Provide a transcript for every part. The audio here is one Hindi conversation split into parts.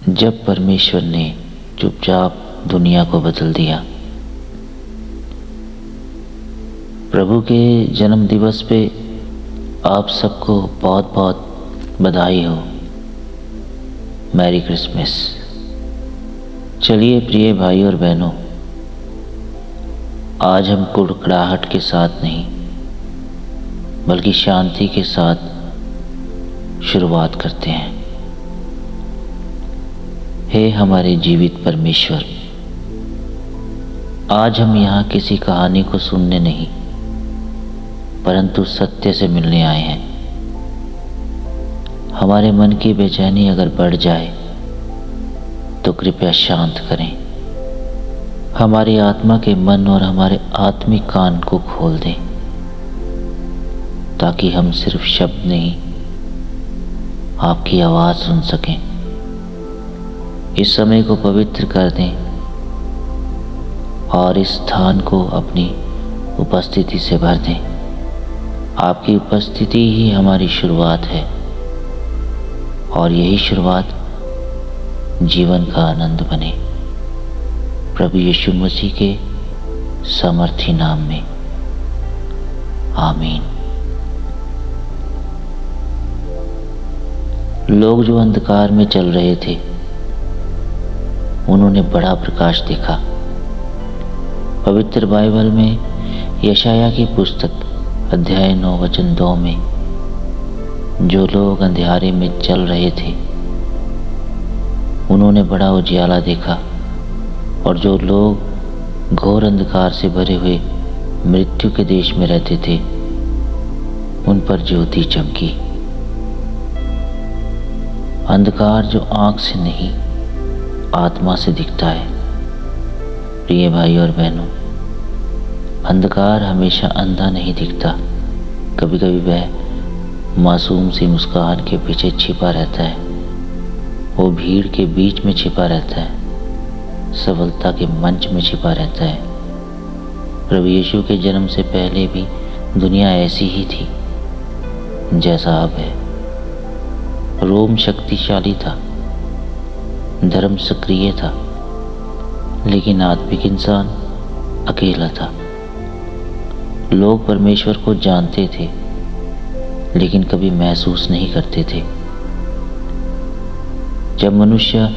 जब परमेश्वर ने चुपचाप दुनिया को बदल दिया। प्रभु के जन्म दिवस पे आप सबको बहुत बहुत बधाई हो। Merry Christmas. चलिए प्रिय भाई और बहनों, आज हम कुड़कुड़ाहट के साथ नहीं बल्कि शांति के साथ शुरुआत करते हैं। हे हमारे जीवित परमेश्वर, आज हम यहाँ किसी कहानी को सुनने नहीं परंतु सत्य से मिलने आए हैं। हमारे मन की बेचैनी अगर बढ़ जाए तो कृपया शांत करें। हमारी आत्मा के मन और हमारे आत्मिक कान को खोल दें ताकि हम सिर्फ शब्द नहीं आपकी आवाज़ सुन सकें। इस समय को पवित्र कर दें और इस स्थान को अपनी उपस्थिति से भर दें। आपकी उपस्थिति ही हमारी शुरुआत है और यही शुरुआत जीवन का आनंद बने। प्रभु यीशु मसीह के सामर्थी नाम में, आमीन। लोग जो अंधकार में चल रहे थे उन्होंने बड़ा प्रकाश देखा। पवित्र बाइबल में यशाया की पुस्तक अध्याय 9 वचन 2 में जो लोग अंधेरे में चल रहे थे उन्होंने बड़ा उजियाला देखा, और जो लोग घोर अंधकार से भरे हुए मृत्यु के देश में रहते थे उन पर ज्योति चमकी। अंधकार जो आंख से नहीं आत्मा से दिखता है। प्रिय भाई और बहनों, अंधकार हमेशा अंधा नहीं दिखता। कभी कभी वह मासूम सी मुस्कान के पीछे छिपा रहता है, वो भीड़ के बीच में छिपा रहता है, सफलता के मंच में छिपा रहता है। प्रभु यीशु के जन्म से पहले भी दुनिया ऐसी ही थी जैसा अब है। रोम शक्तिशाली था, धर्म सक्रिय था, लेकिन आत्मिक इंसान अकेला था। लोग परमेश्वर को जानते थे लेकिन कभी महसूस नहीं करते थे। जब मनुष्य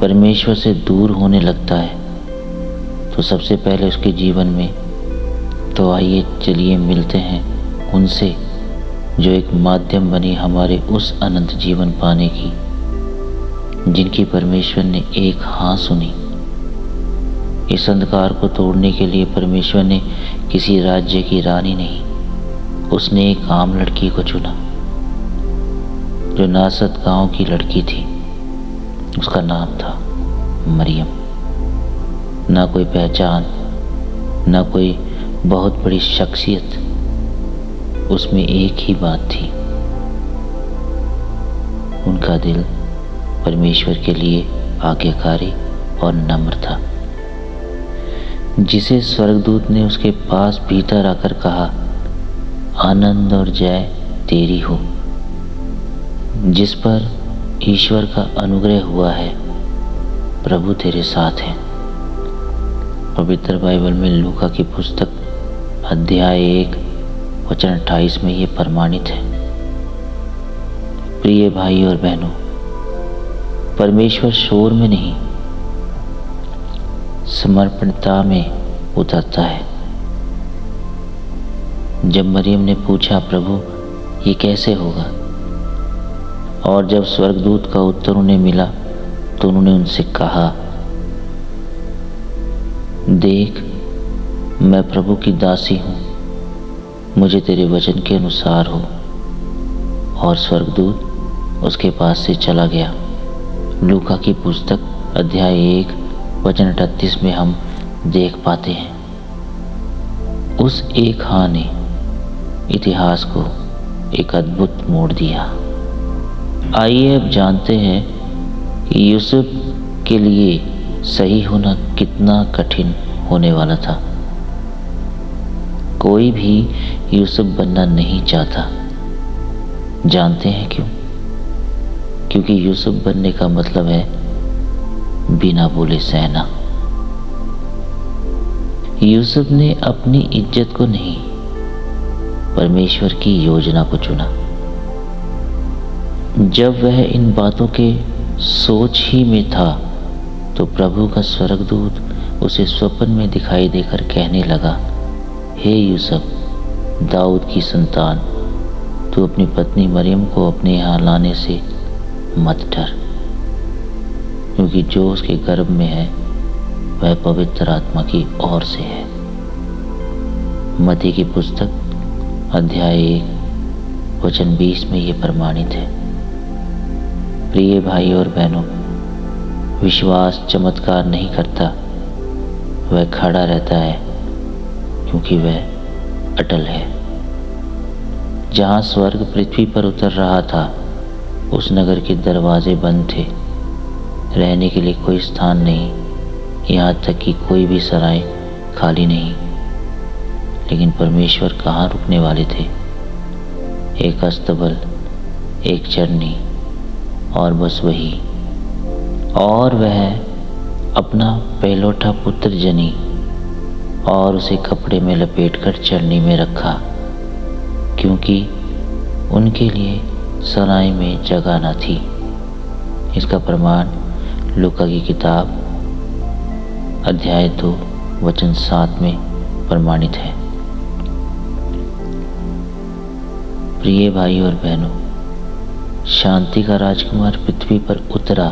परमेश्वर से दूर होने लगता है तो सबसे पहले उसके जीवन में तो आइए चलिए मिलते हैं उनसे जो एक माध्यम बनी हमारे उस अनंत जीवन पाने की, जिनकी परमेश्वर ने एक हाँ सुनी। इस अंधकार को तोड़ने के लिए परमेश्वर ने किसी राज्य की रानी नहीं, उसने एक आम लड़की को चुना जो नासरत गांव की लड़की थी। उसका नाम था मरियम। ना कोई पहचान, ना कोई बहुत बड़ी शख्सियत, उसमें एक ही बात थी, उनका दिल परमेश्वर के लिए आज्ञाकारी और नम्र था। जिसे स्वर्गदूत ने उसके पास भीतर आकर कहा, आनंद और जय तेरी हो, जिस पर ईश्वर का अनुग्रह हुआ है, प्रभु तेरे साथ है। पवित्र बाइबल में लूका की पुस्तक अध्याय 1 वचन 28 में ये प्रमाणित है। प्रिय भाई और बहनों, परमेश्वर शोर में नहीं समर्पणता में उतरता है। जब मरियम ने पूछा, प्रभु ये कैसे होगा, और जब स्वर्गदूत का उत्तर उन्हें मिला तो उन्होंने उनसे कहा, देख मैं प्रभु की दासी हूँ, मुझे तेरे वचन के अनुसार हो। और स्वर्गदूत उसके पास से चला गया। लूका की पुस्तक अध्याय 1 वचन 38 में हम देख पाते हैं उस एक हाँ ने इतिहास को एक अद्भुत मोड़ दिया। आइए अब जानते हैं कि यूसुफ के लिए सही होना कितना कठिन होने वाला था। कोई भी यूसुफ बनना नहीं चाहता। जानते हैं क्यों? क्योंकि यूसुफ बनने का मतलब है बिना बोले सहना। यूसुफ ने अपनी इज्जत को नहीं, परमेश्वर की योजना को चुना। जब वह इन बातों के सोच ही में था तो प्रभु का स्वर्गदूत उसे स्वप्न में दिखाई देकर कहने लगा, हे यूसुफ, दाऊद की संतान, तू अपनी पत्नी मरियम को अपने यहाँ लाने से मत डर, क्योंकि जो उसके गर्भ में है वह पवित्र आत्मा की ओर से है। मत्ती की पुस्तक अध्याय 1 वचन 20 में ये प्रमाणित है। प्रिय भाई और बहनों, विश्वास चमत्कार नहीं करता, वह खड़ा रहता है क्योंकि वह अटल है। जहाँ स्वर्ग पृथ्वी पर उतर रहा था, उस नगर के दरवाजे बंद थे, रहने के लिए कोई स्थान नहीं, यहाँ तक कि कोई भी सराय खाली नहीं। लेकिन परमेश्वर कहाँ रुकने वाले थे? एक अस्तबल, एक चरनी, और बस वही। और वह अपना पहलौठा पुत्र जनी और उसे कपड़े में लपेटकर चरनी में रखा, क्योंकि उनके लिए सराय में जगह न थी। इसका प्रमाण लूका की किताब अध्याय 2 वचन 7 में प्रमाणित है। प्रिय भाई और बहनों, शांति का राजकुमार पृथ्वी पर उतरा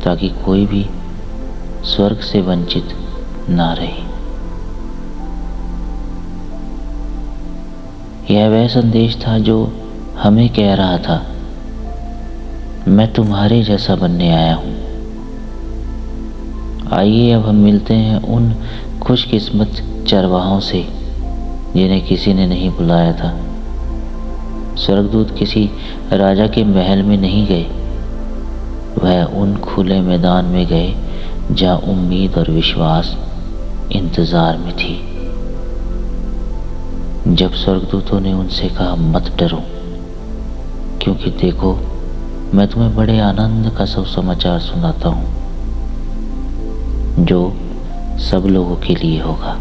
ताकि कोई भी स्वर्ग से वंचित ना रहे। यह वह संदेश था जो हमें कह रहा था, मैं तुम्हारे जैसा बनने आया हूँ। आइए अब हम मिलते हैं उन खुशकिस्मत चरवाहों से जिन्हें किसी ने नहीं बुलाया था। स्वर्गदूत किसी राजा के महल में नहीं गए, वह उन खुले मैदान में गए जहाँ उम्मीद और विश्वास इंतजार में थी। जब स्वर्गदूतों ने उनसे कहा, मत डरो, क्योंकि देखो मैं तुम्हें बड़े आनंद का सुसमाचार सुनाता हूँ जो सब लोगों के लिए होगा।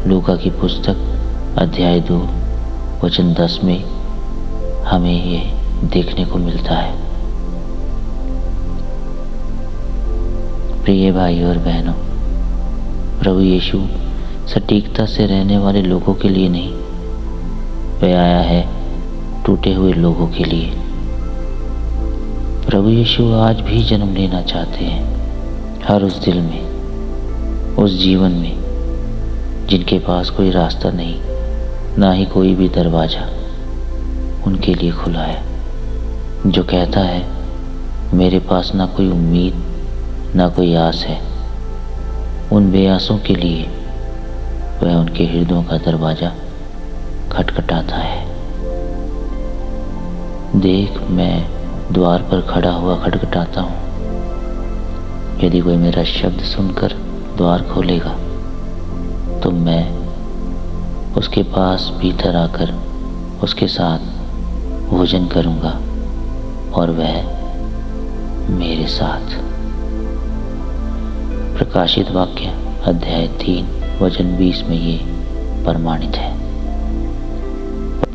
लूका की पुस्तक अध्याय 2 वचन 10 में हमें ये देखने को मिलता है। प्रिय भाई और बहनों, प्रभु यीशु सटीकता से रहने वाले लोगों के लिए नहीं, वह आया है टूटे हुए लोगों के लिए। प्रभु यीशु आज भी जन्म लेना चाहते हैं हर उस दिल में, उस जीवन में जिनके पास कोई रास्ता नहीं, ना ही कोई भी दरवाजा उनके लिए खुला है। जो कहता है, मेरे पास ना कोई उम्मीद ना कोई आस है, उन बेआसों के लिए वह उनके हृदयों का दरवाजा खटखटाता है। देख, मैं द्वार पर खड़ा हुआ खटखटाता हूँ। यदि कोई मेरा शब्द सुनकर द्वार खोलेगा तो मैं उसके पास भीतर आकर उसके साथ भोजन करूँगा और वह मेरे साथ। प्रकाशित वाक्य अध्याय 3 वचन 20 में ये प्रमाणित है।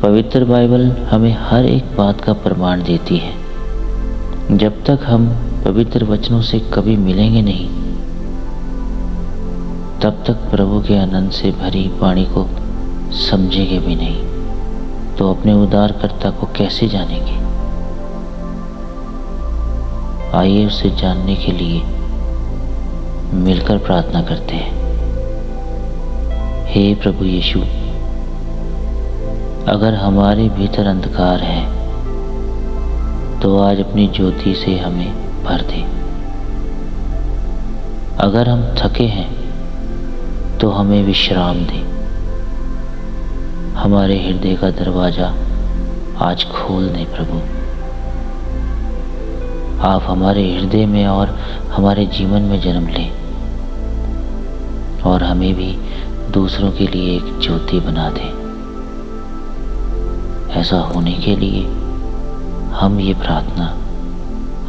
पवित्र बाइबल हमें हर एक बात का प्रमाण देती है। जब तक हम पवित्र वचनों से कभी मिलेंगे नहीं, तब तक प्रभु के आनंद से भरी वाणी को समझेंगे भी नहीं, तो अपने उद्धारकर्ता को कैसे जानेंगे? आइए उसे जानने के लिए मिलकर प्रार्थना करते हैं। हे प्रभु यीशु, अगर हमारे भीतर अंधकार है तो आज अपनी ज्योति से हमें भर दे। अगर हम थके हैं तो हमें विश्राम दे। हमारे हृदय का दरवाजा आज खोल दें प्रभु। आप हमारे हृदय में और हमारे जीवन में जन्म लें और हमें भी दूसरों के लिए एक ज्योति बना दें। ऐसा होने के लिए हम ये प्रार्थना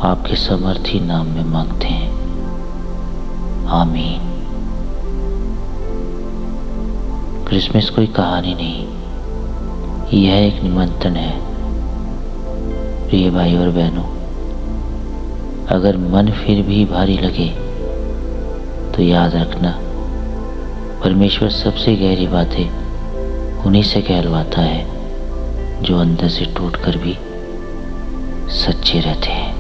आपके समर्थी नाम में मांगते हैं, आमीन। क्रिसमस कोई कहानी नहीं, यह एक निमंत्रण है। प्रिय भाई और बहनों, अगर मन फिर भी भारी लगे तो याद रखना, परमेश्वर सबसे गहरी बातें उन्हीं से कहलवाता है जो अंदर से टूट कर भी सच्चे रहते हैं।